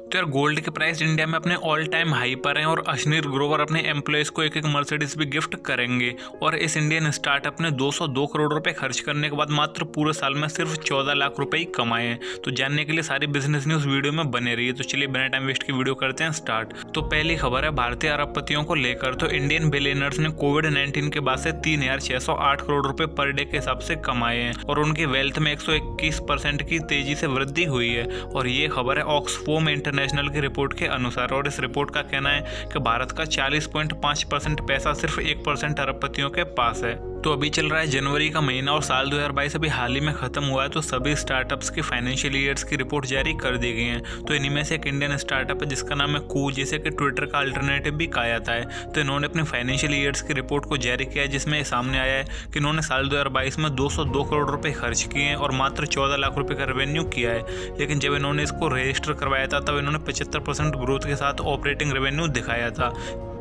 तो यार गोल्ड के प्राइस इंडिया में अपने ऑल टाइम हाई पर हैं और अश्नीर ग्रोवर अपने एम्प्लॉयज़ को एक मर्सिडीज भी गिफ्ट करेंगे। और इस इंडियन स्टार्टअप ने 202 करोड़ रुपए खर्च करने के बाद मात्र पूरे साल में सिर्फ 14 लाख रुपए ही कमाए हैं। तो जानने के लिए सारी बिजनेस न्यूज़ वीडियो में बने रही है। तो चलिए बिना टाइम वेस्ट की वीडियो करते हैं स्टार्ट। तो पहली खबर है भारतीय अरबपतियों को लेकर। तो इंडियन बिलियनर्स ने कोविड-19 के बाद से 3,608 करोड़ रुपए पर डे के हिसाब से कमाए हैं और उनकी वेल्थ में 121% की तेजी से वृद्धि हुई है। और ये खबर है ऑक्सफोम इंटरनेशनल की रिपोर्ट के अनुसार। और इस रिपोर्ट का कहना है कि भारत का 40.5% पैसा सिर्फ 1% अरबपतियों के पास है। तो अभी चल रहा है जनवरी का महीना और साल 2022 अभी हाल ही में खत्म हुआ है। तो सभी स्टार्टअप्स की फाइनेंशियल ईयर्स की रिपोर्ट जारी कर दी गई हैं। तो इन्हीं में से एक इंडियन स्टार्टअप है जिसका नाम है कू, जिसे कि ट्विटर का अल्टरनेटिव भी कहा जाता है। तो इन्होंने अपनी फाइनेंशियल ईयर्स की रिपोर्ट को जारी किया है जिसमें सामने आया है कि इन्होंने साल 2022 में 202 करोड़ रुपए खर्च किए हैं और मात्र 14 लाख रुपए का रेवेन्यू किया है। लेकिन जब इन्होंने इसको रजिस्टर करवाया था तब इन्होंने 75% ग्रोथ के साथ ऑपरेटिंग रेवेन्यू दिखाया था।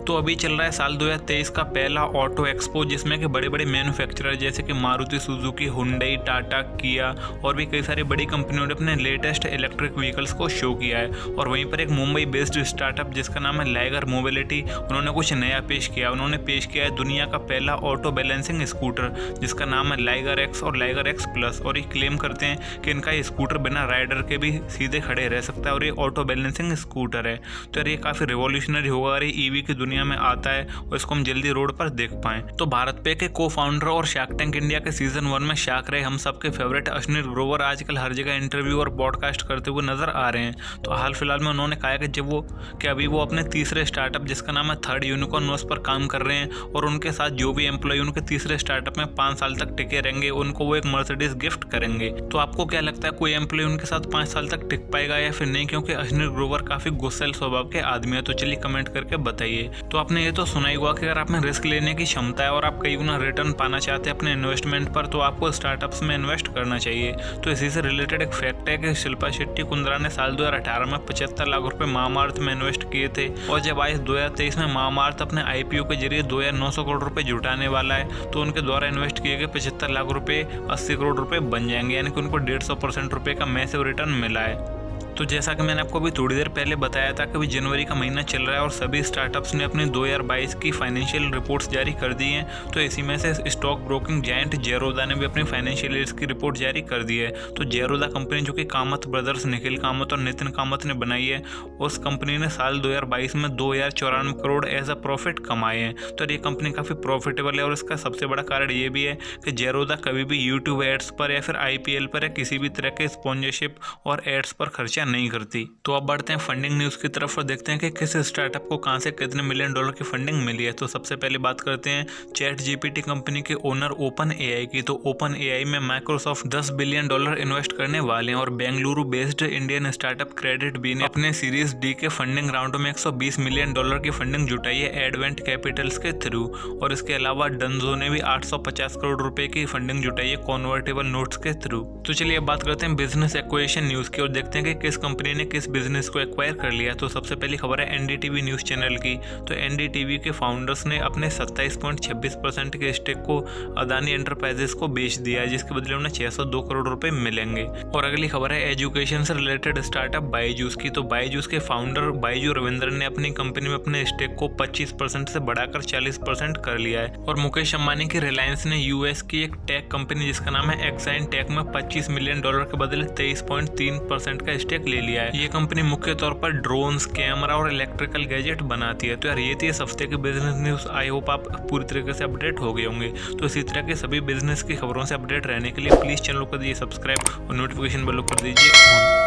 तो अभी चल रहा है साल 2023 का पहला ऑटो एक्सपो जिसमें कि बड़े बड़े मैन्युफैक्चरर जैसे कि मारुति सुजुकी, हुंडई, टाटा, किया और भी कई सारी बड़ी कंपनियों ने अपने लेटेस्ट इलेक्ट्रिक व्हीकल्स को शो किया है। और वहीं पर एक मुंबई बेस्ड स्टार्टअप जिसका नाम है लाइगर मोबिलिटी, उन्होंने कुछ नया पेश किया। उन्होंने पेश किया है दुनिया का पहला ऑटो बैलेंसिंग स्कूटर जिसका नाम है लाइगर एक्स और लाइगर एक्स प्लस। और ये क्लेम करते हैं कि इनका ये स्कूटर बिना राइडर के भी सीधे खड़े रह सकता है और ये ऑटो बैलेंसिंग स्कूटर है। तो यार ये काफ़ी रिवॉल्यूशनरी होगा अगर ये ईवी की दुनिया में आता है और इसको हम जल्दी रोड पर देख पाएं। तो भारत पे के को फाउंडर और शार्क टैंक इंडिया के सीजन 1 में शार्क रहे हम सबके फेवरेट अश्नीर ग्रोवर आजकल हर जगह इंटरव्यू और पॉडकास्ट करते हुए नजर आ रहे हैं। तो हाल फिलहाल में उन्होंने कहा कि अभी वो अपने तीसरे स्टार्टअप जिसका नाम है थर्ड यूनिकॉर्न उस पर काम कर रहे हैं और उनके साथ जो भी एम्प्लॉय उनके तीसरे स्टार्टअप में 5 साल तक टिके रहेंगे उनको वो एक मर्सिडीज गिफ्ट करेंगे। तो आपको क्या लगता है कोई एम्प्लॉय उनके साथ 5 साल तक टिक पाएगा या फिर नहीं? क्योंकि अश्नीर ग्रोवर काफी गुस्सैल स्वभाव के आदमी है। तो चलिए कमेंट करके बताइए। तो आपने ये तो सुना ही होगा कि अगर आप में रिस्क लेने की क्षमता है और आप कई गुना रिटर्न पाना चाहते हैं अपने इन्वेस्टमेंट पर तो आपको स्टार्टअप्स में इन्वेस्ट करना चाहिए। तो इसी से रिलेटेड एक फैक्ट है कि शिल्पा शेट्टी कुंद्रा ने साल 2018 में 75 लाख रुपए मामाअर्थ में इन्वेस्ट किए थे और जब आज 2023 में मामाअर्थ अपने IPO के जरिए 2,900 करोड़ रुपए जुटाने वाला है तो उनके द्वारा इन्वेस्ट किए गए 75 लाख रुपए 80 करोड़ रुपए बन जाएंगे, यानी कि उनको 150% रुपए का मैसिव रिटर्न मिला है। तो जैसा कि मैंने आपको अभी थोड़ी देर पहले बताया था कि अभी जनवरी का महीना चल रहा है और सभी स्टार्टअप्स ने अपनी 2022 की फाइनेंशियल रिपोर्ट्स जारी कर दी हैं। तो इसी में से स्टॉक ब्रोकिंग जायंट जेरोदा ने भी अपनी फाइनेंशियल ईयर्स की रिपोर्ट जारी कर दी है। तो जेरोदा कंपनी जो कि कामत ब्रदर्स निखिल कामत और नितिन कामत ने बनाई है, उस कंपनी ने साल 2022 में 2,094 करोड़ एज अ प्रॉफिट कमाए हैं। तो ये कंपनी काफ़ी प्रॉफिटेबल है और इसका सबसे बड़ा कारण ये भी है कि जेरोदा कभी भी यूट्यूब एड्स पर या फिर IPL पर या किसी भी तरह के स्पॉन्सरशिप और एड्स पर खर्चा नहीं करती। तो अब बढ़ते हैं फंडिंग न्यूज़ की तरफ और देखते हैं कि किस स्टार्टअप को कहां से कितने $1 मिलियन की फंडिंग मिली है। तो सबसे पहले बात करते हैं ChatGPT कंपनी के ओनर OpenAI की। तो OpenAI में माइक्रोसॉफ्ट $10 बिलियन इन्वेस्ट करने वाले हैं और Bengaluru based Indian startup KreditBee ने अपने सीरीज डी के फंडिंग राउंड में $120 मिलियन की फंडिंग जुटाई है एडवेंट कैपिटल्स के थ्रू। और इसके अलावा डंजो ने भी 850 करोड़ रुपए की फंडिंग जुटाई है कॉन्वर्टेबल नोट्स के थ्रू। तो चलिए अब बात करते हैं बिजनेस एक्विजिशन न्यूज़ की और देखते हैं कि किस कंपनी ने किस बिजनेस को एक्वायर कर लिया। तो सबसे पहली खबर है NDTV न्यूज़ चैनल की। तो NDTV के फाउंडर्स ने अपने 27.26% के स्टेक को अदानी एंटरप्राइजेस को बेच दिया है जिसके बदले उन्हें 602 करोड़ रुपए मिलेंगे। और अगली खबर है एजुकेशन से रिलेटेड स्टार्टअप बायजूस की। तो बायजूस के फाउंडर बायजू रविंद्रन ने अपनी कंपनी में अपने स्टेक को 25% से बढ़ाकर 40% कर लिया है। और मुकेश अंबानी की रिलायंस ने US की एक टेक कंपनी जिसका नाम है एक्साइन टेक में $25 मिलियन के बदले 23.3% का स्टेक ले लिया है। ये कंपनी मुख्य तौर पर ड्रोन्स, कैमरा और इलेक्ट्रिकल गैजेट बनाती है। तो यार ये थी इस हफ्ते की बिजनेस न्यूज़। आई होप आप पूरी तरीके से अपडेट हो गए होंगे। तो इसी तरह के सभी बिजनेस की खबरों से अपडेट रहने के लिए प्लीज़ चैनल को दीजिए सब्सक्राइब और नोटिफिकेशन बेल को कर दीजिए ऑन।